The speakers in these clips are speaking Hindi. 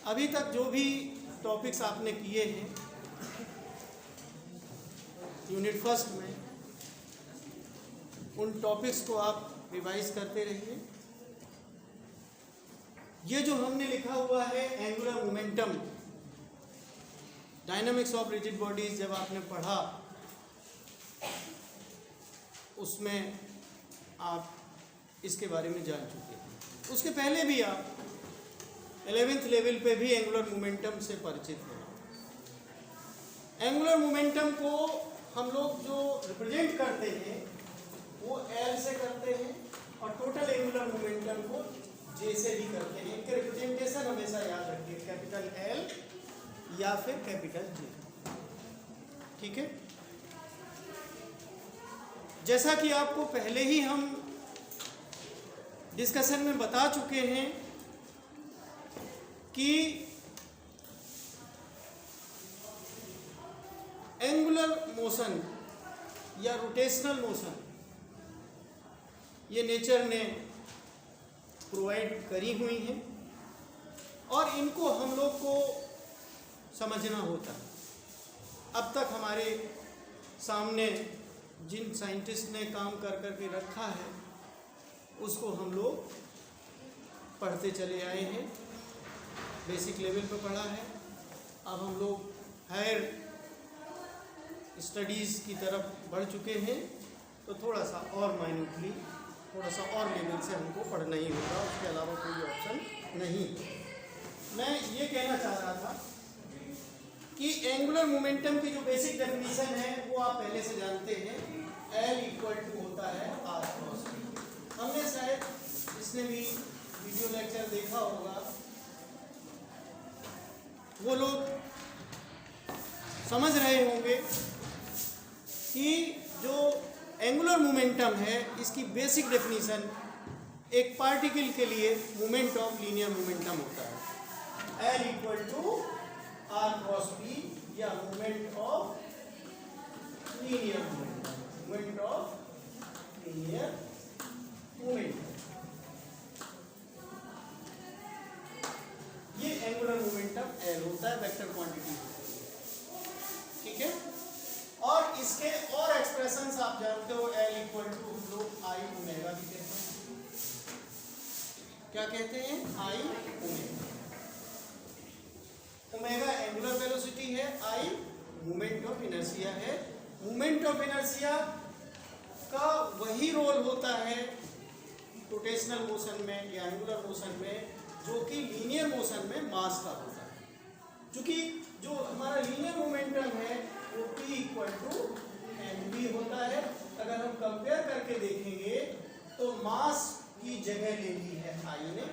अभी तक जो भी टॉपिक्स आपने किए हैं यूनिट फर्स्ट में, उन टॉपिक्स को आप रिवाइज करते रहिए। ये जो हमने लिखा हुआ है angular momentum, dynamics of rigid bodies, जब आपने पढ़ा उसमें आप इसके बारे में जान चुके हैं। उसके पहले भी आप 11th लेवल पे भी एंगुलर मोमेंटम से परिचित हैं। एंगुलर मोमेंटम को हम लोग जो रिप्रेजेंट करते हैं वो एल से करते हैं और टोटल एंगुलर मोमेंटम को जे से भी करते हैं। इनके रिप्रेजेंटेशन हमेशा याद रखिए, कैपिटल एल या फिर कैपिटल जे। ठीक है, जैसा कि आपको पहले ही हम डिस्कशन में बता चुके हैं कि एंगुलर मोशन या रोटेशनल मोशन ये नेचर ने प्रोवाइड करी हुई हैं और इनको हम लोग को समझना होता है। अब तक हमारे सामने जिन साइंटिस्ट ने काम कर कर के रखा है उसको हम लोग पढ़ते चले आए हैं, बेसिक लेवल पर पढ़ा है। अब हम लोग हायर स्टडीज़ की तरफ बढ़ चुके हैं, तो थोड़ा सा और माइन्यूटली, थोड़ा सा और लेवल से हमको पढ़ना ही होगा, उसके अलावा कोई ऑप्शन नहीं। मैं ये कहना चाह रहा था कि एंगुलर मोमेंटम की जो बेसिक डेफिनेशन है वो आप पहले से जानते हैं, L = होता है R क्रॉस P। हमने शायद इसने भी वीडियो लेक्चर देखा होगा, वो लोग समझ रहे होंगे कि जो एंगुलर मोमेंटम है इसकी बेसिक डेफिनेशन एक पार्टिकल के लिए मोमेंट ऑफ लीनियर मोमेंटम होता है। L = R क्रॉस P या moment of linear momentum, moment of linear momentum, ये एंगुलर मोमेंटम L होता है, वेक्टर क्वांटिटी। ठीक है, और इसके और एक्सप्रेशंस आप जानते हो, L = लोग I ओमेगा भी कहते हैं। क्या कहते हैं? I omega. Omega angular velocity है, I मोमेंट ऑफ इनर्शिया है। मोमेंट ऑफ इनर्शिया का वही रोल होता है रोटेशनल मोशन में या एंगुलर मोशन में जो कि लीनियर मोशन में मास का होता है। क्योंकि जो हमारा लीनियर मोमेंटम है वो P = mv होता है। अगर हम कंपेयर करके देखेंगे तो मास की जगह ले ली है I ने,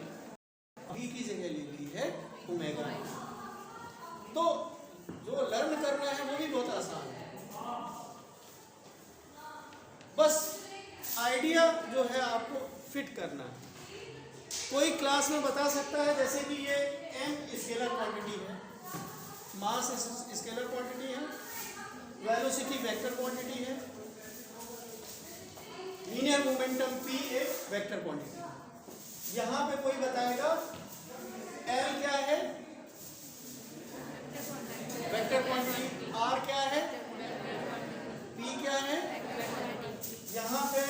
V की जगह ले ली है ओमेगा ने। तो जो लर्न करना है वो भी बहुत आसान है, बस आइडिया जो है आपको फिट करना है। कोई क्लास में बता सकता है जैसे कि ये m स्केलर क्वांटिटी है, मास स्केलर क्वांटिटी है, वेलोसिटी वेक्टर क्वांटिटी है, लीनियर मोमेंटम P एक वेक्टर क्वांटिटी है। यहाँ पे कोई बताएगा L क्या है? Vector quantity. R क्या है? P क्या है? यहाँ पे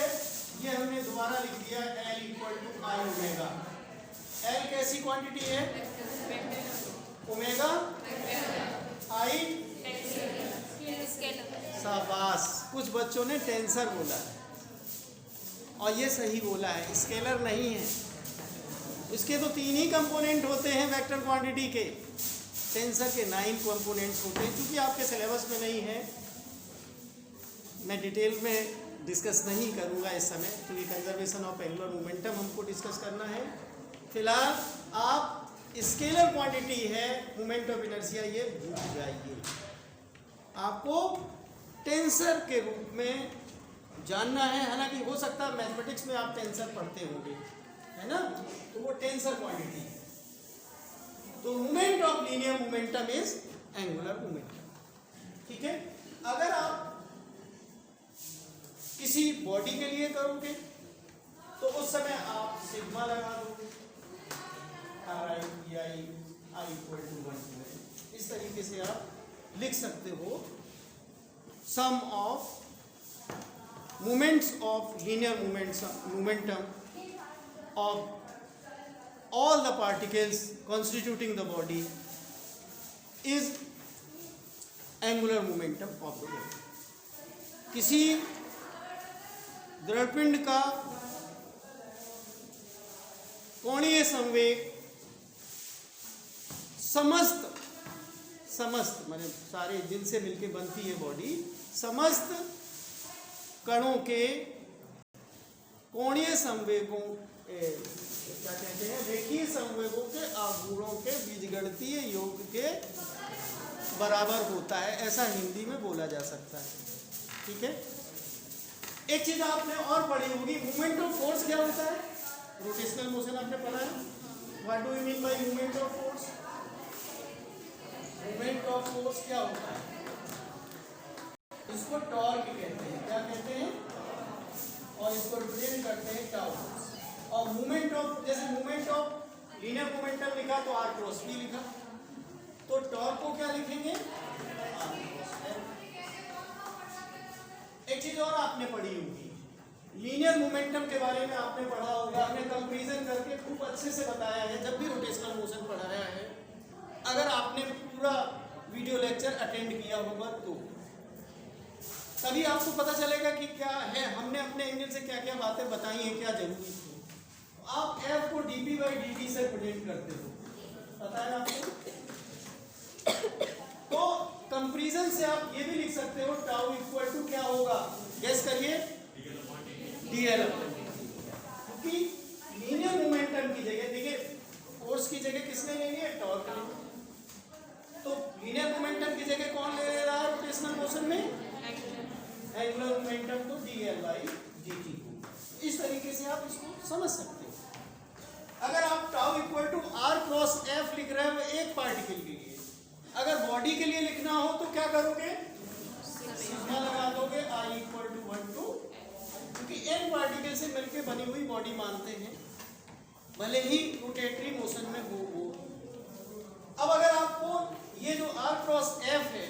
ये हमने दोबारा लिख दिया, L = I ओमेगा। L कैसी क्वांटिटी है? ओमेगा I शाबाश, कुछ बच्चों ने टेंसर बोला है और ये सही बोला है, स्केलर नहीं है। इसके तो 3 ही कंपोनेंट होते हैं वेक्टर क्वांटिटी के, टेंसर के 9 कंपोनेंट्स होते हैं। क्योंकि आपके सिलेबस में नहीं है, मैं डिटेल में डिस्कस नहीं करूंगा इस समय, क्योंकि कंजर्वेशन ऑफ एंगुलर मोमेंटम हमको डिस्कस करना है। फिलहाल आप स्केलर क्वांटिटी है मोमेंट ऑफ इनर्शिया, ये भूल जाइए। आपको टेंसर के रूप में जानना है, हालांकि हो सकता है मैथमेटिक्स में आप टेंसर पढ़ते होंगे, है ना, तो वो टेंसर क्वांटिटी है। तो moment of linear momentum is angular momentum. ठीक है, अगर आप किसी बॉडी के लिए करोगे तो उस समय आप सिग्मा लगा दोगे, RI I equal to 1 to n। इस तरीके से आप लिख सकते हो sum of moments of linear momentum of all the particles constituting the body is angular momentum of the body। किसी द्रवपिंड का कोणीय संवेग समस्त माने सारे जिनसे मिलके बनती है बॉडी, समस्त कणों के कोणीय संवेगों क्या कहते हैं, रेखीय संवेगों के आघूर्णों के बीजगणितीय योग के बराबर होता है, ऐसा हिंदी में बोला जा सकता है। ठीक है। एक चीज आपने और पढ़ी होगी, मूवमेंट ऑफ फोर्स क्या होता है? रोटेशनल मोशन आपने पढ़ा है। What do you mean by movement of force? Movement of force क्या होता है? इसको टॉर्क कहते हैं। क्या कहते हैं? और इसको रिप्रेजेंट करते हैं टाउ। और मूवमेंट ऑफ, जैसे मूवमेंट ऑफ लीनियर मोमेंटम लिखा तो आर क्रॉस बी लिखा, तो टॉर्क को क्या लिखेंगे? R cross L. एक चीज और आपने पढ़ी होगी, लीनियर मोमेंटम के बारे में आपने पढ़ा होगा, हमने कंपैरिजन करके खूब अच्छे से बताया है जब भी रोटेशनल मोशन पढ़ाया है। अगर आपने पूरा वीडियो लेक्चर अटेंड किया होगा तो तभी आपको पता चलेगा कि क्या है, हमने अपने एंगल से क्या क्या बातें बताई हैं, क्या जरूरी थी। आप F को dp/dt से रिप्रेजेंट करते हो, पता है आपको? तो कंपैरिजन से आप ये भी लिख सकते हो टाउ इक्वल टू क्या होगा, गेस करिए? dl। क्योंकि लीनियर मोमेंटम की जगह, देखिए फोर्स की जगह किसने लेनी है? टॉर्क लेनी। तो लीनियर मोमेंटम की जगह कौन ले रहा है रोटेशनल मोशन में? एंगुलर मोमेंटम को dl/dt। इस तरीके से आप इसको समझ सकते हो। अगर आप tau equal to R cross F लिख रहे हो एक पार्टिकल के लिए, अगर बॉडी के लिए लिखना हो तो क्या करोगे? सिग्मा लगा दोगे, आई इक्वल टू 1 टू, क्योंकि एन पार्टिकल से मिलकर बनी हुई बॉडी मानते हैं, भले ही रोटेटरी मोशन में हो। अब अगर आपको ये जो आर क्रॉस एफ है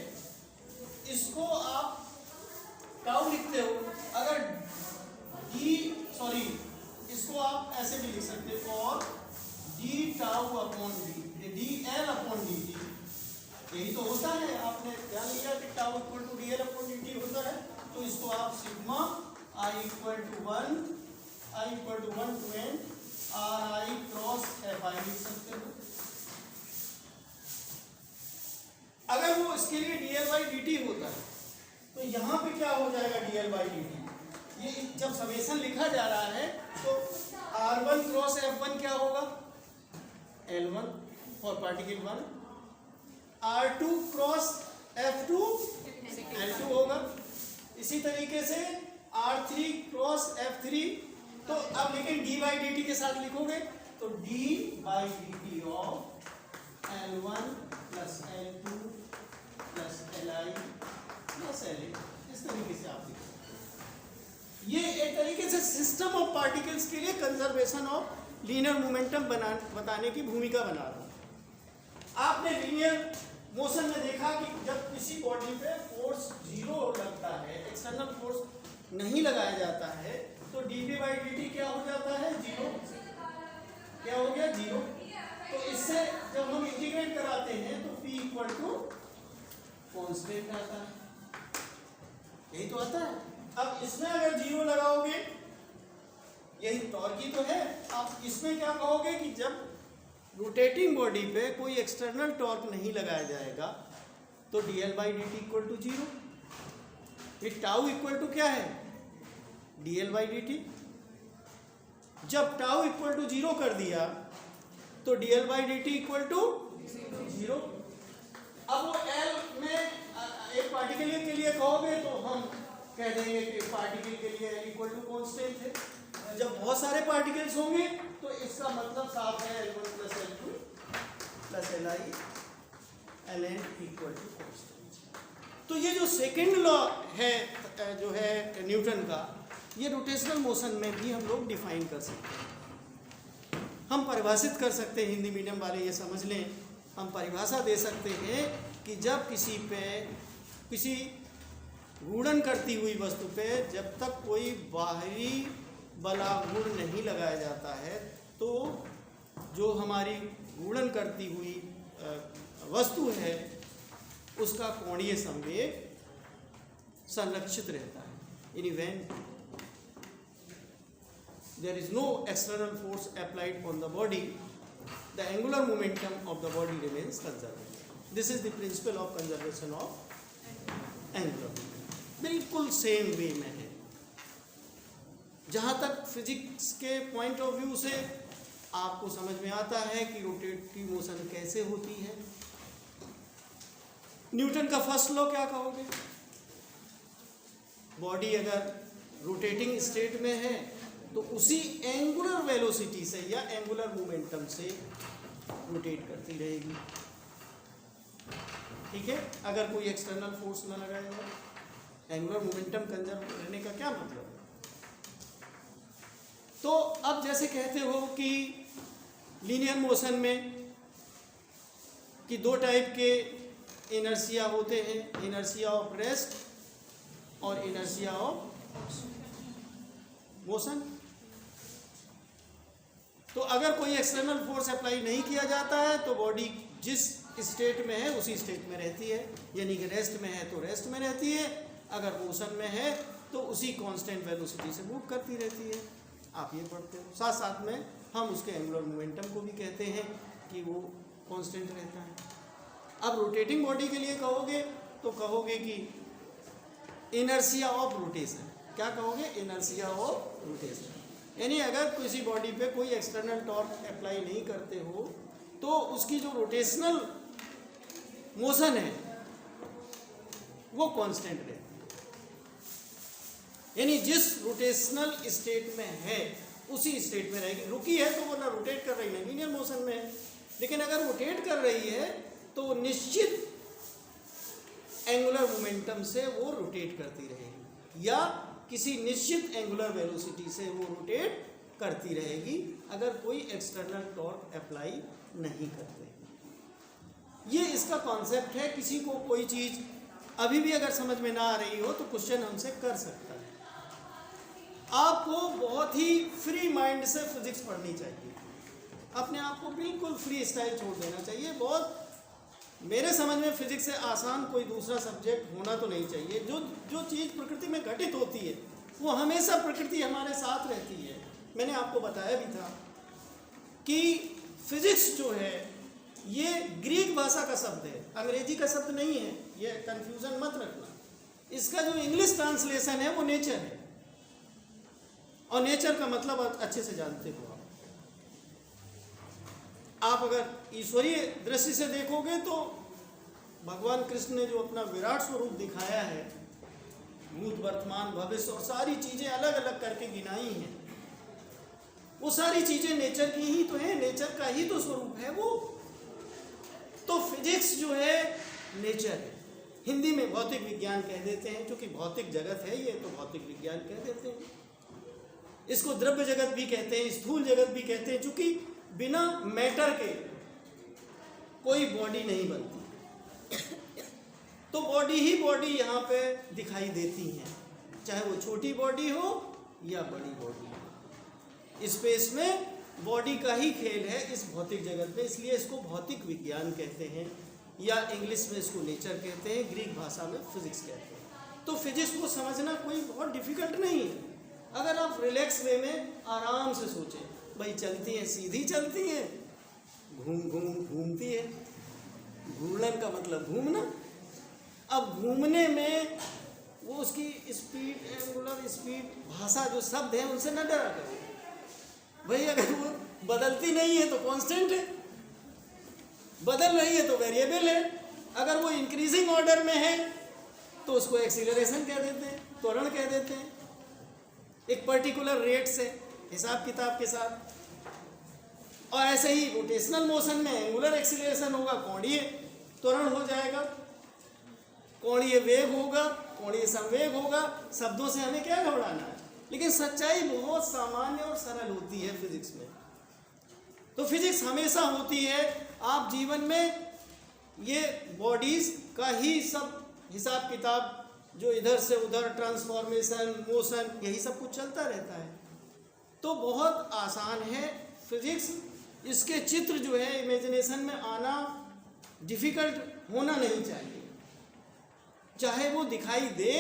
इसको आप टाउ लिखते हो, अगर इसको आप ऐसे भी लिख सकते हो, और D tau upon D L upon D T, यही तो होता है। आपने ध्यान लिया कि tau equal to D L upon D T होता है, तो इसको आप sigma I equal to 1 to N R I cross F I लिख सकते हो। अगर वो इसके लिए dl/dt होता है तो यहाँ पे क्या हो जाएगा? dl/dt। ये जब समेशन लिखा जा रहा है तो r1 क्रॉस f1 क्या होगा? l1 for particle 1, r2 cross f2 l2 होगा। इसी तरीके से r3 क्रॉस f3, तो अब लेकिन d/dt के साथ लिखोगे तो d/dt of l1 plus l2 plus li plus la। इस तरीके से आप लिख सकते हैं। ये एक तरीके से सिस्टम ऑफ पार्टिकल्स के लिए कंजर्वेशन ऑफ लीनियर मोमेंटम बताने की भूमिका बना रहा है। आपने लीनियर मोशन में देखा कि जब किसी बॉडी पे फोर्स 0 लगता है, एक्सटर्नल फोर्स नहीं लगाया जाता है, तो dp/dt क्या हो जाता है? 0। क्या हो गया? 0। तो इससे जब हम इंटीग्रेट कराते हैं तो p इक्वल टू कॉन्स्टेंट आता है, यही तो आता है। अब इसमें अगर 0 लगाओगे, यही टॉर्क ही तो है, आप इसमें क्या कहोगे कि जब रोटेटिंग बॉडी पे कोई एक्सटर्नल टॉर्क नहीं लगाया जाएगा तो dl/dt इक्वल टू 0। ये टाउ इक्वल टू क्या है? dl/dt। जब टाउ इक्वल टू 0 कर दिया तो dl/dt इक्वल टू 0। अब वो L में एक पार्टिकल के लिए कहोगे तो हम कह देंगे कि पार्टिकल के लिए L इक्वल टू कॉन्स्टेंट है। जब बहुत सारे पार्टिकल्स होंगे तो इसका मतलब साफ है L1 plus L2 plus Li Ln equal to constant. तो ये जो सेकेंड लॉ है जो है न्यूटन का, ये रोटेशनल मोशन में भी हम लोग डिफाइन कर सकते हैं, हम परिभाषित कर सकते हैं। हिंदी मीडियम वाले ये समझ लें हम परिभाषा दे सकते हैं कि जब किसी घूर्णन करती हुई वस्तु पे जब तक कोई बाहरी बलागुण नहीं लगाया जाता है तो जो हमारी घूर्णन करती हुई वस्तु है उसका कोणीय संवेग संरक्षित रहता है। इन event there is no external force applied on the body, the angular momentum of the body remains conserved. This is the principle of conservation of angular momentum. बिल्कुल सेम वे में है। जहाँ तक फिजिक्स के पॉइंट ऑफ व्यू से आपको समझ में आता है कि रोटेटिव मोशन कैसे होती है। न्यूटन का फर्स्ट लॉ क्या कहोगे? बॉडी अगर रोटेटिंग स्टेट में है तो उसी एंगुलर वेलोसिटी से या एंगुलर मोमेंटम से रोटेट करती रहेगी। ठीक है, अगर कोई एक्सटर्नल फोर्स ना लगाया जाए। एंगुलर मोमेंटम कंजर्व रहने का क्या मतलब है? तो अब जैसे कहते हो कि लीनियर मोशन में कि दो टाइप के इनर्शिया होते हैं, इनर्शिया ऑफ रेस्ट और इनर्शिया ऑफ मोशन। तो अगर कोई एक्सटर्नल फोर्स अप्लाई नहीं किया जाता है तो बॉडी जिस स्टेट में है उसी स्टेट में रहती है, यानी कि रेस्ट में है तो रेस्ट में रहती है, अगर मोशन में है तो उसी कांस्टेंट वेलोसिटी से मूव करती रहती है। आप ये पढ़ते हो। साथ साथ में हम उसके एंगुलर मोमेंटम को भी कहते हैं कि वो कांस्टेंट रहता है। अब रोटेटिंग बॉडी के लिए कहोगे तो कहोगे कि इनर्शिया ऑफ रोटेशन। क्या कहोगे? Inertia of rotation. यानी अगर किसी बॉडी पे कोई एक्सटर्नल टॉर्क अप्लाई नहीं करते हो तो उसकी जो रोटेशनल मोशन है वो कांस्टेंट रहती है। यानी जिस रोटेशनल स्टेट में है उसी स्टेट में रहेगी। रुकी है तो वो ना रोटेट कर रही है, लीनियर मोशन में है, लेकिन अगर रोटेट कर रही है तो निश्चित एंगुलर मोमेंटम से वो रोटेट करती रहेगी या किसी निश्चित एंगुलर वेलोसिटी से वो रोटेट करती रहेगी अगर कोई एक्सटर्नल टॉर्क अप्लाई नहीं करते। ये इसका कॉन्सेप्ट है। किसी को कोई चीज़ अभी भी अगर समझ में ना आ रही हो तो क्वेश्चन हमसे कर सकता है। आपको बहुत ही फ्री माइंड से फिजिक्स पढ़नी चाहिए। अपने आप को बिल्कुल फ्री स्टाइल छोड़ देना चाहिए। बहुत मेरे समझ में फिजिक्स से आसान कोई दूसरा सब्जेक्ट होना तो नहीं चाहिए। जो चीज़ प्रकृति में घटित होती है वो हमेशा प्रकृति हमारे साथ रहती है। मैंने आपको बताया भी था कि फिजिक्स जो है ये ग्रीक भाषा का शब्द है, अंग्रेजी का शब्द नहीं है। ये कंफ्यूजन मत रखना। इसका जो इंग्लिश ट्रांसलेशन है वो नेचर है, और नेचर का मतलब अच्छे से जानते हो आप। अगर ईश्वरीय दृष्टि से देखोगे तो भगवान कृष्ण ने जो अपना विराट स्वरूप दिखाया है, भूत वर्तमान भविष्य और सारी चीजें अलग अलग करके गिनाई हैं, वो सारी चीजें नेचर की ही तो है, नेचर का ही तो स्वरूप है वो। तो फिजिक्स जो है नेचर है। हिंदी में भौतिक विज्ञान कह देते हैं, क्योंकि भौतिक जगत है ये, तो भौतिक विज्ञान कह देते हैं। इसको द्रव्य जगत भी कहते हैं, स्थूल जगत भी कहते हैं, क्योंकि बिना मैटर के कोई बॉडी नहीं बनती। तो बॉडी ही बॉडी यहाँ पे दिखाई देती हैं, चाहे वो छोटी बॉडी हो या बड़ी बॉडी हो। स्पेस में बॉडी का ही खेल है इस भौतिक जगत में, इसलिए इसको भौतिक विज्ञान कहते हैं, या इंग्लिश में इसको नेचर कहते हैं, ग्रीक भाषा में फिजिक्स कहते हैं। तो फिजिक्स को समझना कोई बहुत डिफिकल्ट नहीं है अगर आप रिलैक्स वे में आराम से सोचें। भाई चलती है, सीधी चलती है, घूमती है। घूर्णन का मतलब घूमना। अब घूमने में वो उसकी स्पीड, एंगुलर स्पीड, भाषा जो शब्द है उनसे न डरा करो भाई। अगर वो बदलती नहीं है तो कांस्टेंट है, बदल रही है तो वेरिएबल है। अगर वो इंक्रीजिंग ऑर्डर में है तो उसको एक्सीलरेशन कह देते हैं, त्वरण कह देते हैं, एक पर्टिकुलर रेट से हिसाब किताब के साथ। और ऐसे ही रोटेशनल मोशन में एंगुलर एक्सीलरेशन होगा, कोणीय त्वरण हो जाएगा, कोणीय वेग होगा, कोणीय संवेग होगा। शब्दों से हमें क्या घबराना है, लेकिन सच्चाई बहुत सामान्य और सरल होती है फिजिक्स में। तो फिजिक्स हमेशा होती है। आप जीवन में ये बॉडीज का ही सब हिसाब किताब, जो इधर से उधर ट्रांसफॉर्मेशन, मोशन, यही सब कुछ चलता रहता है। तो बहुत आसान है फिजिक्स। इसके चित्र जो है इमेजिनेशन में आना डिफिकल्ट होना नहीं चाहिए, चाहे वो दिखाई दे,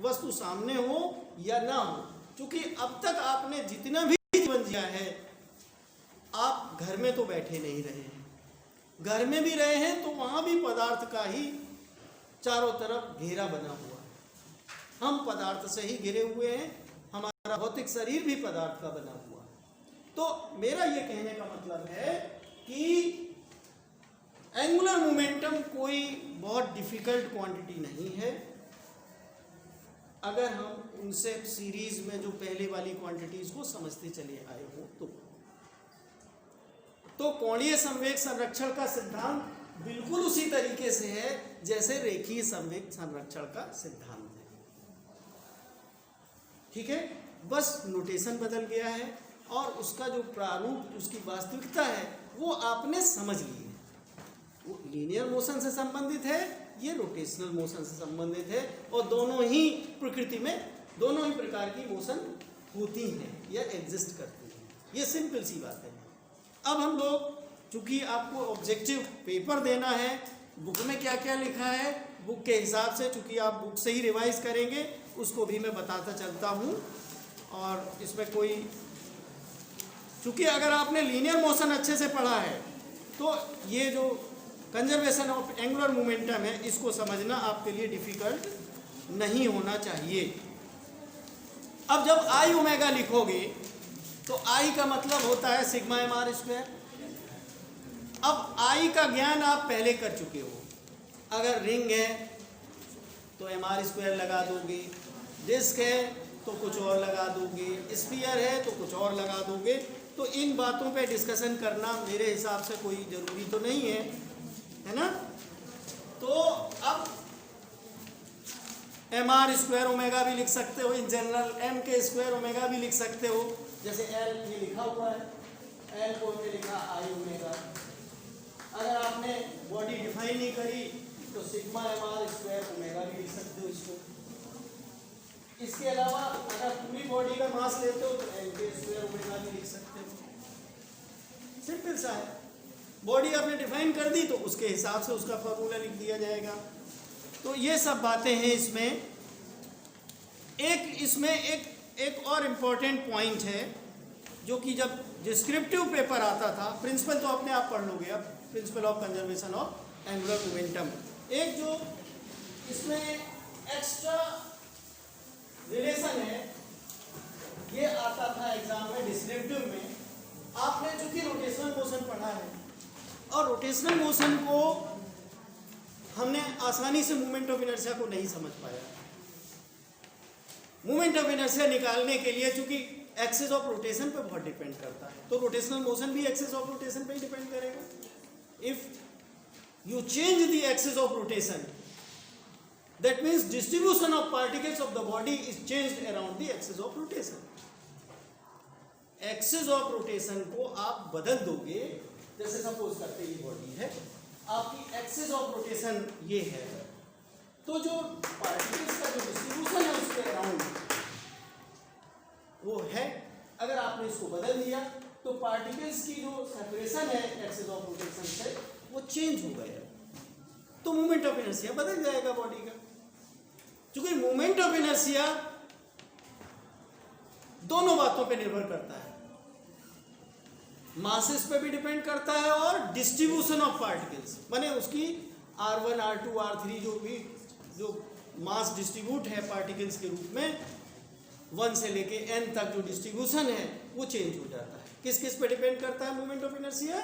वस्तु सामने हो या ना हो। क्योंकि अब तक आपने जितना भी जीवन जिया है, आप घर में तो बैठे नहीं रहे हैं, घर में भी रहे हैं तो वहाँ भी पदार्थ का ही चारों तरफ घेरा बना हुआ है। हम पदार्थ से ही घिरे हुए हैं, हमारा भौतिक शरीर भी पदार्थ का बना हुआ है। तो मेरा ये कहने का मतलब है कि एंगुलर मोमेंटम कोई बहुत डिफिकल्ट क्वांटिटी नहीं है। अगर हम उनसे सीरीज में जो पहले वाली क्वांटिटीज को समझते चले आए हो तो कोणीय संवेग संरक्षण का सिद्धांत बिल्कुल उसी तरीके से है जैसे रेखीय संवेग संरक्षण का सिद्धांत है। ठीक है, बस नोटेशन बदल गया है और उसका जो प्रारूप, उसकी वास्तविकता है वो आपने समझ ली है। वो लीनियर मोशन से संबंधित है, ये रोटेशनल मोशन से संबंधित है, और दोनों ही प्रकृति में दोनों ही प्रकार की मोशन होती हैं या एग्जिस्ट करती हैं। ये सिंपल सी बात है। अब हम लोग, चूंकि आपको ऑब्जेक्टिव पेपर देना है, बुक में क्या क्या लिखा है, बुक के हिसाब से, चूंकि आप बुक से ही रिवाइज करेंगे, उसको भी मैं बताता चलता हूँ। और इसमें कोई, चूंकि अगर आपने लीनियर मोशन अच्छे से पढ़ा है तो ये जो कंजर्वेशन ऑफ एंगुलर मोमेंटम है, इसको समझना आपके लिए डिफिकल्ट नहीं होना चाहिए। अब जब आई ओमेगा लिखोगे तो आई का मतलब होता है सिग्मा एम आर स्क्वायर। अब आई का ज्ञान आप पहले कर चुके हो। अगर रिंग है तो एम आर स्क्वायर लगा दोगे, डिस्क है तो कुछ और लगा दोगे, स्फीयर है तो कुछ और लगा दोगे। तो इन बातों पे डिस्कशन करना मेरे हिसाब से कोई ज़रूरी तो नहीं है ना। तो अब एम आर स्क्वायर ओमेगा भी लिख सकते हो इन जनरल, एम के स्क्वायर ओमेगा भी लिख सकते हो। जैसे एल ये लिखा हुआ है, एल को हमने लिखा आई ओमेगा। अगर आपने बॉडी डिफाइन नहीं करी तो sigma M R square omega भी लिख सकते हो इसको। इसके अलावा अगर पूरी बॉडी का मास लेते हो तो एल के स्क्वायर ओमेगा भी लिख सकते हो। सिंपल सा है। बॉडी आपने डिफाइन कर दी तो उसके हिसाब से उसका फॉर्मूला लिख दिया जाएगा। तो ये सब बातें हैं इसमें। इसमें एक और इम्पॉर्टेंट पॉइंट है जो कि जब डिस्क्रिप्टिव पेपर आता था, प्रिंसिपल तो अपने आप पढ़ लोगे अब, principle of conservation of angular momentum. एक जो इसमें एक्स्ट्रा रिलेशन है, ये आता था एग्जाम में डिस्क्रिप्टिव में। आपने चूंकि रोटेशनल मोशन पढ़ा है और रोटेशनल मोशन को हमने आसानी से मोमेंट ऑफ इनर्शिया को नहीं समझ पाया। मोमेंट ऑफ इनर्शिया निकालने के लिए चूंकि एक्सिस ऑफ रोटेशन पे बहुत डिपेंड करता है, तो रोटेशनल मोशन भी एक्सिस ऑफ रोटेशन पे ही डिपेंड करेगा। If you change the axis of rotation, that means distribution of particles of the body is changed around the axis of rotation. Axis of rotation को आप बदल दोगे, जैसे सपोज करते ये बॉडी है, आपकी एक्सिस ऑफ रोटेशन ये है, तो जो पार्टिकल्स का जो डिस्ट्रीब्यूशन है उसके अराउंड वो है। अगर आपने इसको बदल दिया तो पार्टिकल्स की जो सेपरेशन है एक्सिस ऑफ रोटेशन से वो चेंज हो गया, तो मोमेंट ऑफ इनर्शिया बदल जाएगा बॉडी का। क्योंकि मोमेंट ऑफ इनर्शिया दोनों बातों पे निर्भर करता है, मासेस पे भी डिपेंड करता है और डिस्ट्रीब्यूशन ऑफ पार्टिकल्स, माने उसकी R1, R2, R3 जो भी जो मास डिस्ट्रीब्यूट है पार्टिकल्स के रूप में 1 से लेके n तक जो डिस्ट्रीब्यूशन है वो चेंज हो जाता है। किस किस पे डिपेंड करता है मोमेंट ऑफ इनर्शिया?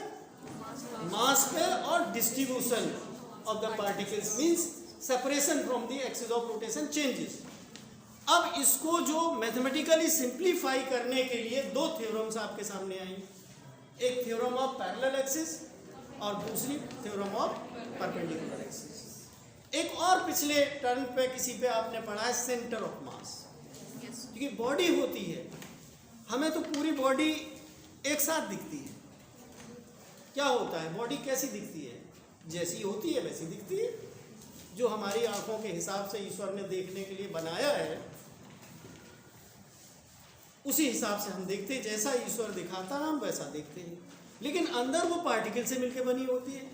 मास पे और distribution of the particles, means separation from the axis of rotation changes. अब इसको जो मैथमेटिकली सिंप्लीफाई करने के लिए दो थ्योरम्स आपके सामने आई, एक थ्योरम ऑफ पैरेलल एक्सिस और दूसरी थ्योरम ऑफ परपेंडिकुलर एक्सिस। एक और पिछले टर्म पे किसी पे आपने पढ़ा है सेंटर ऑफ मास, क्योंकि बॉडी होती है, हमें तो पूरी बॉडी एक साथ दिखती है, क्या होता है, बॉडी कैसी दिखती है, जैसी होती है वैसी दिखती है। जो हमारी आंखों के हिसाब से ईश्वर ने देखने के लिए बनाया है उसी हिसाब से हम देखते हैं, जैसा ईश्वर दिखाता है हम वैसा देखते हैं। लेकिन अंदर वो पार्टिकल से मिलकर बनी होती है।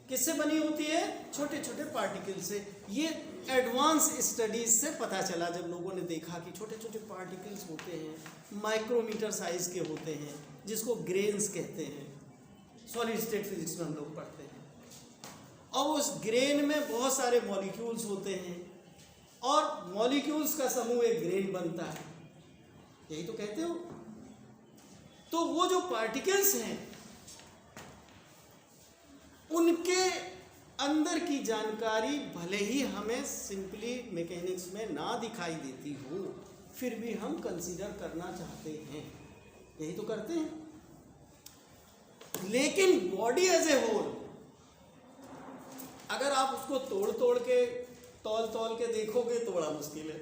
किससे बनी होती है? छोटे छोटे पार्टिकल से। ये एडवांस स्टडीज से पता चला जब लोगों ने देखा कि छोटे छोटे पार्टिकल्स होते हैं, माइक्रोमीटर साइज के होते हैं, जिसको ग्रेन्स कहते हैं। सॉलिड स्टेट फिजिक्स में हम लोग पढ़ते हैं। और उस ग्रेन में बहुत सारे मॉलिक्यूल्स होते हैं और मॉलिक्यूल्स का समूह एक ग्रेन बनता है, यही तो कहते हो। तो वो जो पार्टिकल्स हैं उनके अंदर की जानकारी भले ही हमें सिंपली मैकेनिक्स में ना दिखाई देती हो, फिर भी हम कंसीडर करना चाहते हैं, यही तो करते हैं। लेकिन बॉडी एज ए होल अगर आप उसको तोड़ तोड़ के तौल तौल के देखोगे तो बड़ा मुश्किल है।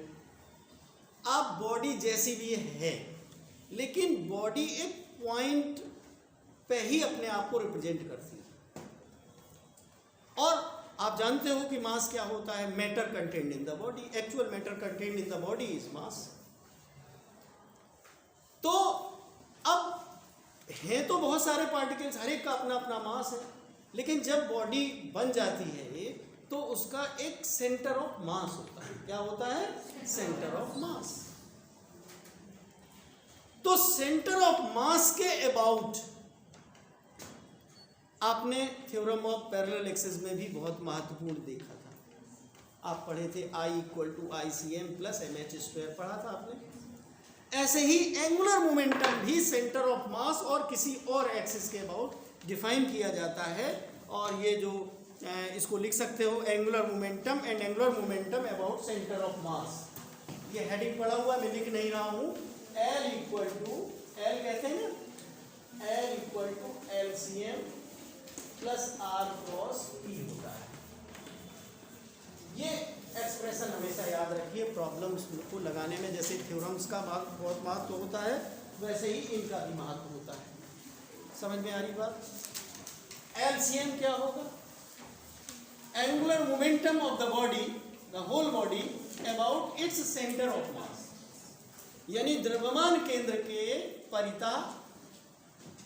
आप बॉडी जैसी भी है, लेकिन बॉडी एक पॉइंट पे ही अपने आप को रिप्रेजेंट करती है। और आप जानते हो कि मास क्या होता है? Matter contained in the body. Actual matter contained in the body is mass. तो अब हैं तो बहुत सारे पार्टिकल्स, हर एक का अपना अपना मास है, लेकिन जब बॉडी बन जाती है तो उसका एक सेंटर ऑफ मास होता है। क्या होता है? सेंटर ऑफ मास। तो सेंटर ऑफ मास के अबाउट आपने थ्योरम ऑफ पैरेलल एक्सिस में भी बहुत महत्वपूर्ण देखा था। आप पढ़े थे I = ICM + mh² पढ़ा था आपने। ऐसे ही एंगुलर मोमेंटम भी सेंटर ऑफ मास और किसी और एक्सिस के अबाउट डिफाइन किया जाता है। और ये जो इसको लिख सकते हो, angular momentum and angular momentum about centre of मास। ये हेडिंग पढ़ा हुआ, मैं लिख नहीं रहा हूँ। L कहते हैं ना, L = LCM + R × P होता है। ये एक्सप्रेशन हमेशा याद रखिए प्रॉब्लम्स को लगाने में। जैसे थ्योरम्स का बहुत महत्व होता है, वैसे ही इनका भी महत्व होता है। समझ में आ रही बात? LCM क्या होगा? Angular momentum of the body, the whole body about its centre of mass, यानी द्रव्यमान केंद्र के परितः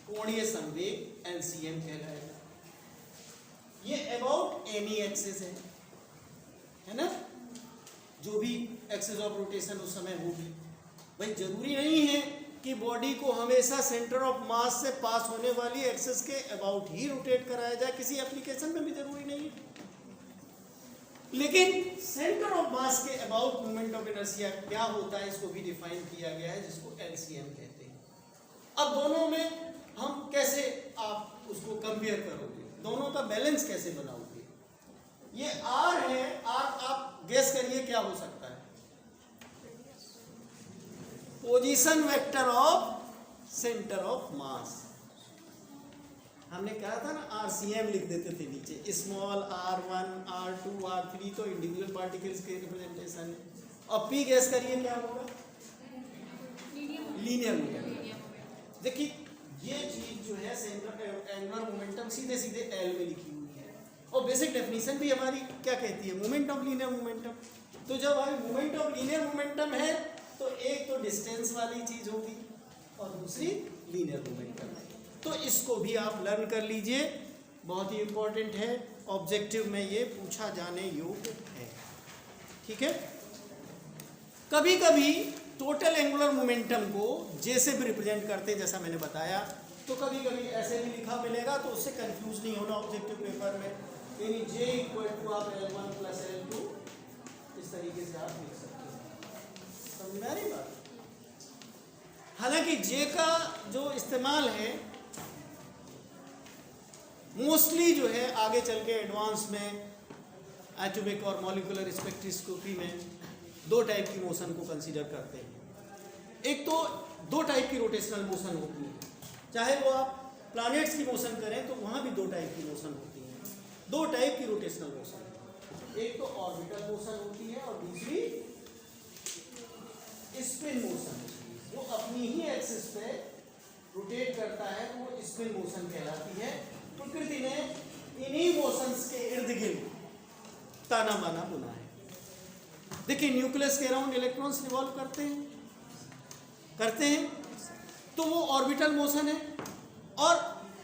कोणीय संवेग LCM कहलाएगा। ये अबाउट एनी एक्सिस है ना, जो भी एक्सिस ऑफ रोटेशन उस समय होगी। भाई जरूरी नहीं है कि बॉडी को हमेशा सेंटर ऑफ मास से पास होने वाली एक्सिस के अबाउट ही रोटेट कराया जाए, किसी एप्लीकेशन में भी जरूरी नहीं है। लेकिन सेंटर ऑफ मास के अबाउट मोमेंट ऑफ इनर्शिया क्या होता है, इसको भी डिफाइन किया गया है, जिसको LCM कहते हैं। अब दोनों में हम कैसे आप उसको कंपेयर करोगे, दोनों का बैलेंस कैसे बनाओगे? ये R है, R आप गेस करिए क्या हो सकता है? Position vector of centre of मास। हमने कहा था ना, RCM लिख देते थे नीचे, स्मॉल r1, r2, r3 तो इंडिविजुअल पार्टिकल्स के रिप्रेजेंटेशन है। और P गैस करिए क्या होगा? Linear momentum. देखिए ये चीज जो है सेंटर एंगुलर मोमेंटम सीधे सीधे L में लिखी हुई है, और बेसिक डेफिनेशन भी हमारी क्या कहती है? Moment of linear momentum. तो जब हमारी मोमेंट ऑफ लीनियर मोमेंटम है तो एक तो डिस्टेंस वाली चीज होगी और दूसरी लीनियर मोमेंटम है। तो इसको भी आप लर्न कर लीजिए, बहुत ही इंपॉर्टेंट है, ऑब्जेक्टिव में ये पूछा जाने योग्य है। ठीक है। कभी कभी टोटल एंगुलर मोमेंटम को J से भी रिप्रेजेंट करते हैं, जैसा मैंने बताया। तो कभी कभी ऐसे भी लिखा मिलेगा, तो उससे कंफ्यूज नहीं होना ऑब्जेक्टिव पेपर में। यानी J = आप L1 + L2 इस तरीके से आप लिख सकते हैं। समझ में आ रही बात? हालांकि J का जो इस्तेमाल है मोस्टली जो है आगे चल के एडवांस में एटॉमिक और मॉलिक्यूलर स्पेक्ट्रोस्कोपी में दो टाइप की मोशन को कंसीडर करते हैं। एक तो दो टाइप की रोटेशनल मोशन होती है, चाहे वो आप प्लैनेट्स की मोशन करें तो वहाँ भी दो टाइप की मोशन होती है। दो टाइप की रोटेशनल मोशन, एक तो ऑर्बिटल मोशन होती है और दूसरी स्पिन मोशन होती है, जो अपनी ही एक्सिस पे रोटेट करता है तो वो स्पिन मोशन कहलाती है। प्रकृति ने इन्हीं मोशंस के इर्द गिर्द ताना बाना बुना है। देखिए न्यूक्लियस के अराउंड इलेक्ट्रॉन्स रिवॉल्व करते हैं तो वो ऑर्बिटल मोशन है। और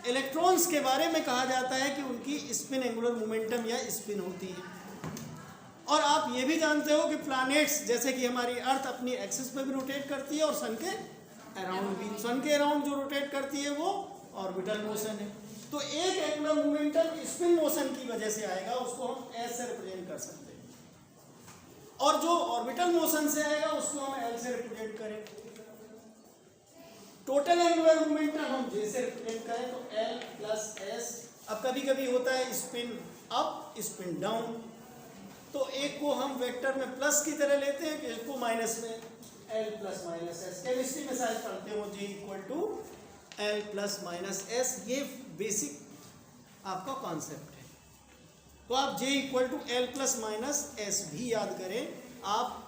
इलेक्ट्रॉन्स के बारे में कहा जाता है कि उनकी स्पिन एंगुलर मोमेंटम या स्पिन होती है। और आप ये भी जानते हो कि प्लैनेट्स जैसे कि हमारी अर्थ अपनी एक्सिस पे भी रोटेट करती है और सन के अराउंड भी। सन के अराउंड जो रोटेट करती है वो ऑर्बिटल मोशन है। तो एक एंगुलर मोमेंटम स्पिन मोशन की वजह से आएगा, उसको हम एस से रिप्रेजेंट कर सकते हैं। और जो ऑर्बिटल मोशन से आएगा उसको हम एल से रिप्रेजेंट करें। टोटल एंगुलर मोमेंटम हम जे से रिप्रेजेंट करें तो एल प्लस एस। अब कभी कभी होता है स्पिन अप स्पिन डाउन, तो एक को हम वेक्टर में प्लस की तरह लेते हैं, एक को माइनस में, L plus minus S. Chemistry में शायद पढ़ते हो J equal to L plus minus S, ये बेसिक आपका कॉन्सेप्ट है। तो आप J equal to L plus minus S भी याद करें। आप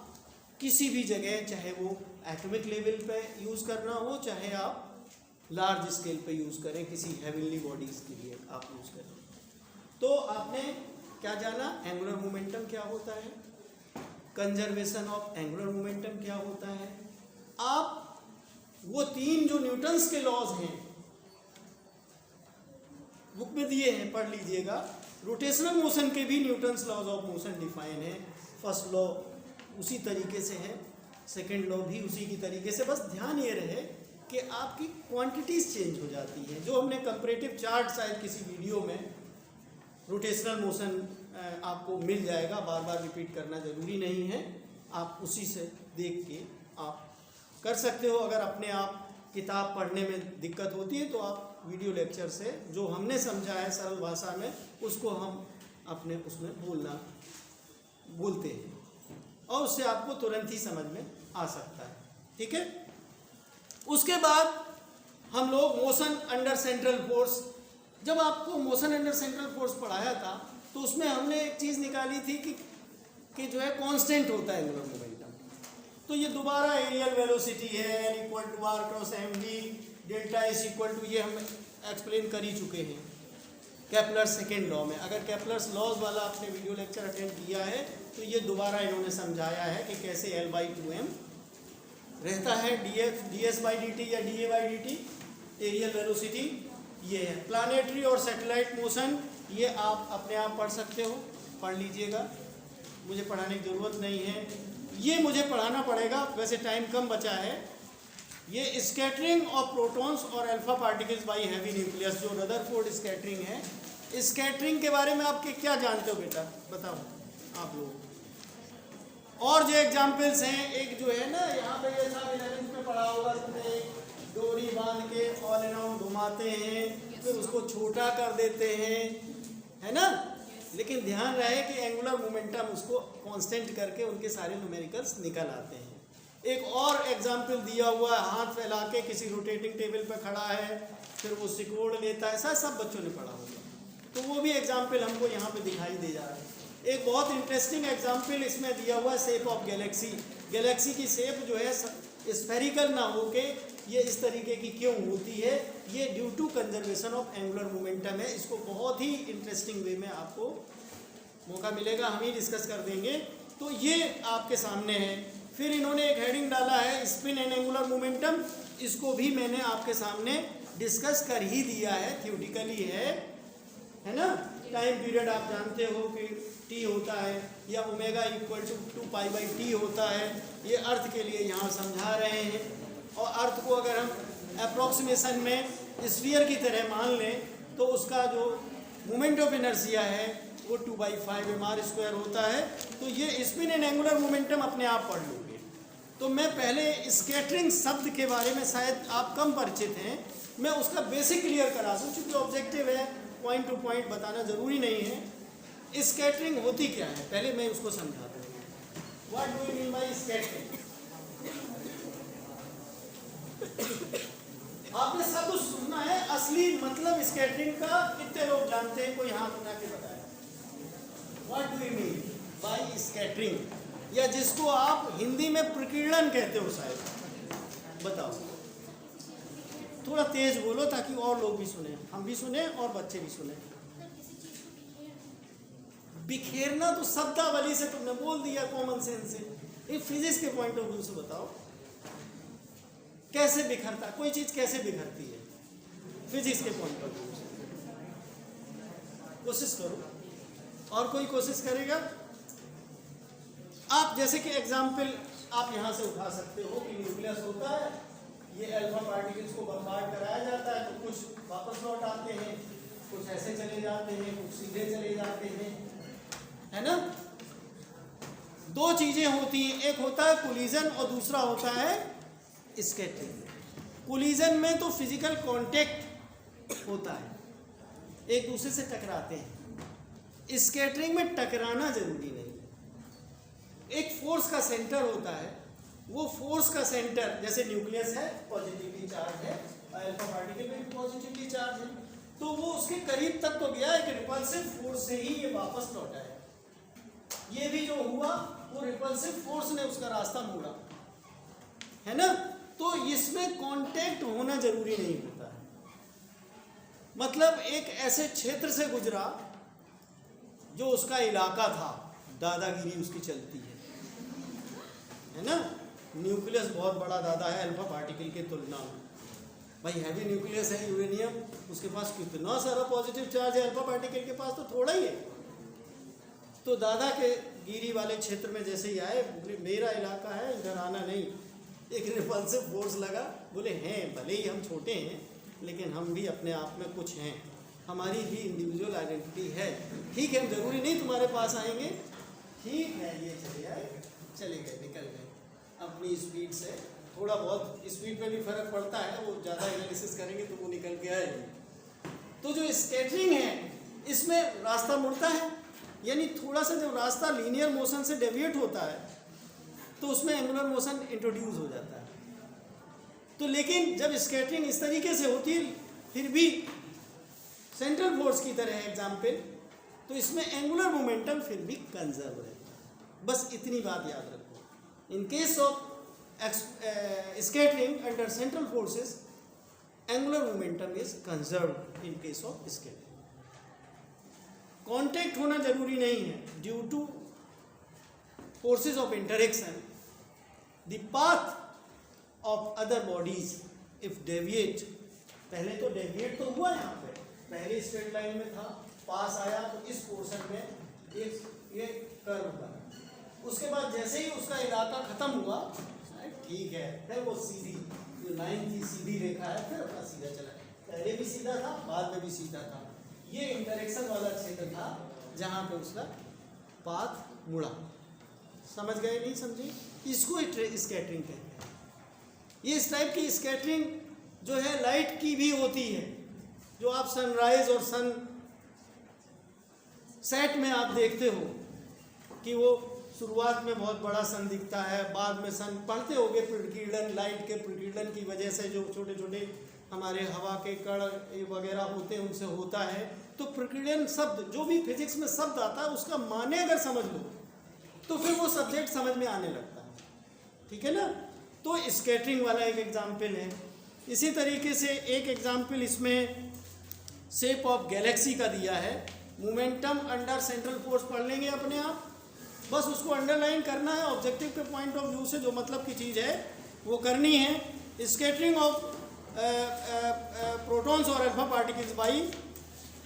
किसी भी जगह, चाहे वो एटॉमिक लेवल पे यूज़ करना हो, चाहे आप लार्ज स्केल पे यूज़ करें, किसी हेवनली बॉडीज़ के लिए आप यूज़ करें। तो आपने क्या जाना, एंगुलर मोमेंटम क्या होता है, कंजर्वेशन ऑफ एंगुलर मोमेंटम क्या होता है। आप वो तीन जो न्यूटन्स के लॉज हैं बुक में दिए हैं, पढ़ लीजिएगा। रोटेशनल मोशन के भी Newton's laws of motion define है। फर्स्ट लॉ उसी तरीके से है, सेकेंड लॉ भी उसी की तरीके से। बस ध्यान ये रहे कि आपकी क्वांटिटीज चेंज हो जाती है। जो हमने कंपैरेटिव चार्ट शायद किसी वीडियो में, रोटेशनल मोशन आपको मिल जाएगा, बार बार रिपीट करना ज़रूरी नहीं है, आप उसी से देख के आप कर सकते हो। अगर अपने आप किताब पढ़ने में दिक्कत होती है तो आप वीडियो लेक्चर से जो हमने समझा है सरल भाषा में, उसको हम अपने उसमें बोलते हैं और उससे आपको तुरंत ही समझ में आ सकता है। ठीक है। उसके बाद हम लोग मोशन अंडर सेंट्रल फोर्स, जब आपको मोशन अंडर सेंट्रल फोर्स पढ़ाया था तो उसमें हमने एक चीज़ निकाली थी कि जो है कांस्टेंट होता है एंगुलर मोमेंटम। तो ये दोबारा एरियल वेलोसिटी है, L equal to R cross M V, delta S equal to, ये हम एक्सप्लेन कर ही चुके हैं केपलर सेकेंड लॉ में। अगर केपलर्स लॉज वाला आपने वीडियो लेक्चर अटेंड किया है तो ये दोबारा इन्होंने समझाया है कि कैसे एल बाई टू एम रहता है, D S by D T या D A by D T, areal velocity ये है। प्लानेटरी और सैटेलाइट मोशन ये आप अपने आप पढ़ सकते हो, पढ़ लीजिएगा, मुझे पढ़ाने की ज़रूरत नहीं है। ये मुझे पढ़ाना पड़ेगा, वैसे टाइम कम बचा है। ये स्कैटरिंग ऑफ प्रोटॉन्स और alpha particles bye heavy nucleus, जो रदरफोर्ड स्कैटरिंग है। स्कैटरिंग के बारे में आप क्या जानते हो बेटा, बताओ आप लोग। और जो एग्जाम्पल्स हैं, एक जो है ना यहाँ पे, ये सब 11th में पढ़ा होगा तुमने, डोरी बांध के ऑल अराउंड घुमाते हैं, फिर उसको छोटा कर देते हैं, है ना। लेकिन ध्यान रहे कि एंगुलर मोमेंटम उसको कांस्टेंट करके उनके सारे न्यूमेरिकल्स निकल आते हैं। एक और एग्जाम्पल दिया हुआ है, हाथ फैला के किसी रोटेटिंग टेबल पर खड़ा है, फिर वो सिकोड़ लेता है, सब बच्चों ने पढ़ा होगा, तो वो भी एग्जाम्पल हमको यहाँ पे दिखाई दे जा रहा है। एक बहुत इंटरेस्टिंग एग्जाम्पल इसमें दिया हुआ है, शेप ऑफ गैलेक्सी। गैलेक्सी की शेप जो है स्फेरिकल ना होके ये इस तरीके की क्यों होती है, ये due to conservation of angular momentum है। इसको बहुत ही इंटरेस्टिंग वे में आपको मौका मिलेगा, हम ही डिस्कस कर देंगे। तो ये आपके सामने है। फिर इन्होंने एक हेडिंग डाला है स्पिन एंड एंगुलर मोमेंटम, इसको भी मैंने आपके सामने डिस्कस कर ही दिया है, थ्योरेटिकली है ना। टाइम पीरियड आप जानते हो कि टी होता है, या omega equal to 2 pi T होता है। ये अर्थ के लिए यहाँ समझा रहे हैं। और अर्थ को अगर हम अप्रॉक्सीमेशन में स्फीयर की तरह मान लें तो उसका जो मोमेंट ऑफ इनर्शिया है वो 2/5 mr² होता है। तो ये स्पिन एंड एंगुलर मोमेंटम अपने आप पढ़ लोगे। तो मैं पहले स्कैटरिंग शब्द के बारे में शायद आप कम परिचित हैं, मैं उसका बेसिक क्लियर करा दूँ, क्योंकि ऑब्जेक्टिव है, पॉइंट टू पॉइंट बताना ज़रूरी नहीं है। स्कैटरिंग होती क्या है पहले मैं उसको समझाता हूँ। What do you mean by scattering? आपने सब कुछ सुनना है, असली मतलब स्कैटरिंग का कितने लोग जानते हैं, कोई हाथ उठा के बताया। What do you mean by scattering, या जिसको आप हिंदी में प्रकीर्णन कहते हो शायद, बताओ। थोड़ा तेज बोलो ताकि और लोग भी सुने, हम भी सुने और बच्चे भी सुने। बिखेरना तो शब्दावली से तुमने बोल दिया, कॉमन सेंस से। ये फिजिक्स के पॉइंट ऑफ व्यू से बताओ कैसे बिखरता, कोई चीज कैसे बिखरती है फिजिक्स के पॉइंट ऑफ व्यू से। कोशिश करो, और कोई कोशिश करेगा? आप जैसे कि एग्जाम्पल आप यहां से उठा सकते हो कि न्यूक्लियस होता है, ये अल्फा पार्टिकल्स को बम्बार्ड कराया जाता है, तो कुछ वापस लौट आते हैं, कुछ ऐसे चले जाते हैं, कुछ सीधे चले जाते हैं, है ना। दो चीजें होती हैं, एक होता है कोलिजन और दूसरा होता है स्कैटरिंग। कोलिजन में तो फिजिकल कांटेक्ट होता है, एक दूसरे से टकराते हैं। स्कैटरिंग में टकराना जरूरी नहीं, एक फोर्स का सेंटर होता है, वो फोर्स का सेंटर जैसे न्यूक्लियस है पॉजिटिवली चार्ज है, अल्फा पार्टिकल में पॉजिटिवली चार्ज है, तो वो उसके करीब तक तो गया है कि रिपल्सिव फोर्स से ही ये वापस लौटा है। ये भी जो हुआ वो रिपल्सिव फोर्स ने उसका रास्ता मोड़ा, है ना। तो इसमें कांटेक्ट होना जरूरी नहीं होता है। मतलब एक ऐसे क्षेत्र से गुजरा जो उसका इलाका था, दादागिरी उसकी चलती है ना। न्यूक्लियस बहुत बड़ा दादा है अल्फा पार्टिकल के तुलना में। भाई हैवी न्यूक्लियस है यूरेनियम, उसके पास कितना सारा पॉजिटिव चार्ज है, अल्फा पार्टिकल के पास तो थोड़ा ही है। तो दादा के गिरी वाले क्षेत्र में जैसे ही आए, मेरा इलाका है, इधर आना नहीं। एक रिपल्सिव फोर्स लगा, बोले हैं भले ही हम छोटे हैं लेकिन हम भी अपने आप में कुछ हैं, हमारी भी इंडिविजुअल आइडेंटिटी है, ठीक है, हम जरूरी नहीं तुम्हारे पास आएंगे, ठीक है, ये चले आए, चले गए, निकल गए अपनी स्पीड से। थोड़ा बहुत स्पीड में भी फर्क पड़ता है, वो ज़्यादा एनालिसिस करेंगे तो वो निकल के आएगी। तो जो स्कैटरिंग है इसमें रास्ता मुड़ता है, यानी थोड़ा सा जब रास्ता लीनियर मोशन से डेविएट होता है तो उसमें एंगुलर मोशन इंट्रोड्यूस हो जाता है। तो लेकिन जब स्कैटरिंग इस तरीके से होती है फिर भी सेंट्रल फोर्स की तरह है एग्जाम्पल, तो इसमें एंगुलर मोमेंटम फिर भी कंजर्व है। बस इतनी बात याद रखो। In case of scattering under central forces, angular momentum is conserve in case of scattering. Contact होना जरूरी नहीं है। Due two forces of interaction, the path of other bodies if deviate, पहले तो डेविएट तो हुआ यहाँ पे, पहले स्ट्रेट लाइन में था, पास आया तो इस पोर्शन में ये कर्व बना, उसके बाद जैसे ही उसका इलाका खत्म हुआ, ठीक है, फिर वो सीधी जो लाइन थी, सीधी रेखा है, फिर अपना सीधा चला। पहले भी सीधा था, बाद में भी सीधा था। ये इंटरेक्शन वाला क्षेत्र था जहाँ पे उसका पाथ मुड़ा। समझ गए नहीं समझे? इसको स्कैटरिंग कहते हैं। ये इस टाइप की स्कैटरिंग जो है लाइट की भी होती है, जो आप सनराइज और सन सेट में आप देखते हो कि वो शुरुआत में बहुत बड़ा सन दिखता है, बाद में सन, पढ़ते होगे प्रकीर्णन, लाइट के प्रकीर्णन की वजह से जो छोटे छोटे हमारे हवा के कण वगैरह होते हैं उनसे होता है। तो प्रकीर्णन शब्द जो भी फिजिक्स में शब्द आता है उसका माने अगर समझ लो तो फिर वो सब्जेक्ट समझ में आने लगता है, ठीक है ना। तो स्कैटरिंग वाला एक एग्जाम्पल है। इसी तरीके से एक एग्जाम्पल इसमें शेप ऑफ गैलेक्सी का दिया है। मोमेंटम अंडर सेंट्रल फोर्स पढ़ लेंगे अपने आप, बस उसको अंडरलाइन करना है। ऑब्जेक्टिव के पॉइंट ऑफ व्यू से जो मतलब की चीज़ है वो करनी है। स्कैटरिंग ऑफ प्रोटॉन्स और alpha particles by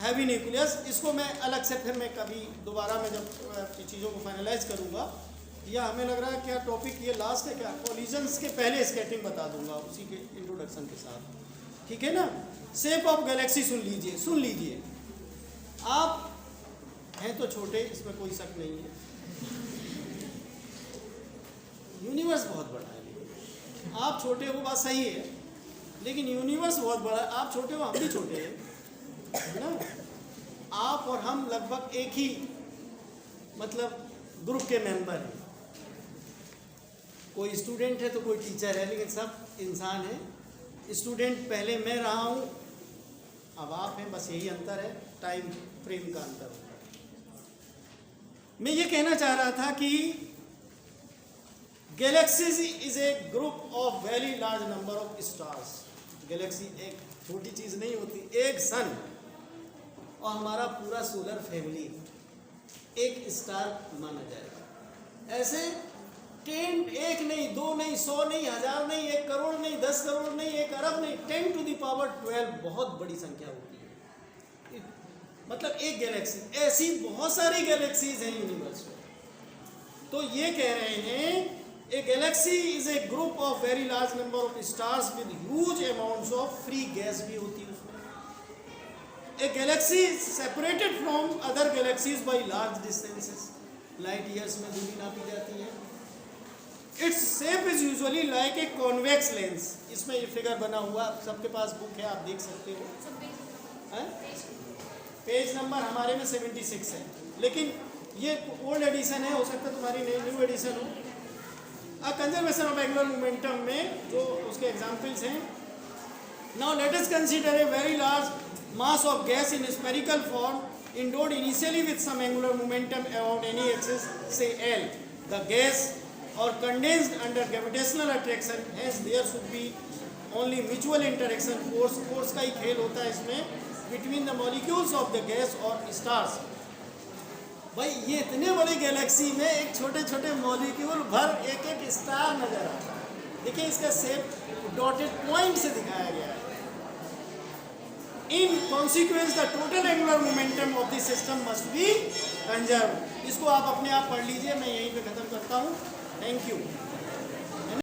heavy nucleus, इसको मैं अलग से फिर मैं कभी दोबारा मैं जब चीज़ों को फाइनलाइज करूँगा, या हमें लग रहा है क्या टॉपिक ये लास्ट है क्या, कोलिजन्स के पहले स्कैटरिंग बता दूंगा उसी के इंट्रोडक्शन के साथ, ठीक है ना। शेप ऑफ गैलेक्सी सुन लीजिए। आप हैं तो छोटे, इसमें कोई शक नहीं है, यूनिवर्स बहुत बड़ा है। आप छोटे हो, बात सही है, लेकिन यूनिवर्स बहुत बड़ा है। आप छोटे हो, हम भी छोटे हैं, है ना। आप और हम लगभग एक ही मतलब ग्रुप के मेंबर हैं। कोई स्टूडेंट है तो कोई टीचर है, लेकिन सब इंसान है। स्टूडेंट पहले मैं रहा हूँ, अब आप हैं, बस यही अंतर है, टाइम फ्रेम का अंतर होता है। मैं ये कहना चाह रहा था कि galaxies is a group of very large number of stars. Galaxy एक छोटी चीज़ नहीं होती, एक सन और हमारा पूरा सोलर फैमिली एक स्टार माना जाएगा। ऐसे 10, एक नहीं, 2 नहीं, 100 नहीं, 1000 नहीं, 1 करोड़ नहीं, 10 करोड़ नहीं, 1 अरब नहीं, 10 टू द पावर 12 बहुत बड़ी संख्या होती है। मतलब एक गैलेक्सी, ऐसी बहुत सारी गैलेक्सीज हैं यूनिवर्स में। तो ये कह रहे हैं ए Galaxy is a group of very large number of stars with huge amounts of free gas भी होती है उसमें। ए Galaxy separated from other galaxies by large distances, light years में दूरी नापी जाती है। Its shape is usually like a convex lens. इसमें ये फिगर बना हुआ, सबके पास बुक है, आप देख सकते हो। पेज नंबर हमारे में 76 है, लेकिन ये ओल्ड एडिशन है, हो सकता है तुम्हारी न्यू एडिशन हो। कंजर्वेशन ऑफ एंगुलर मोमेंटम में जो उसके एग्जाम्पल्स हैं, now let us consider a very large mass of gas in spherical form endowed initially with some angular momentum around any axis, say L. The gas or condensed under gravitational attraction, hence there should be only mutual interaction force का ही खेल होता है इसमें between the molecules of the gas or stars. भाई ये इतने बड़े गैलेक्सी में एक छोटे छोटे मॉलिक्यूल भर एक एक स्टार नजर आता है। देखिए इसका शेप डॉटेड पॉइंट से दिखाया गया है। In consequence, the total angular momentum of the system must be conserved. इसको आप अपने आप पढ़ लीजिए, मैं यहीं पे ख़त्म करता हूँ। Thank you.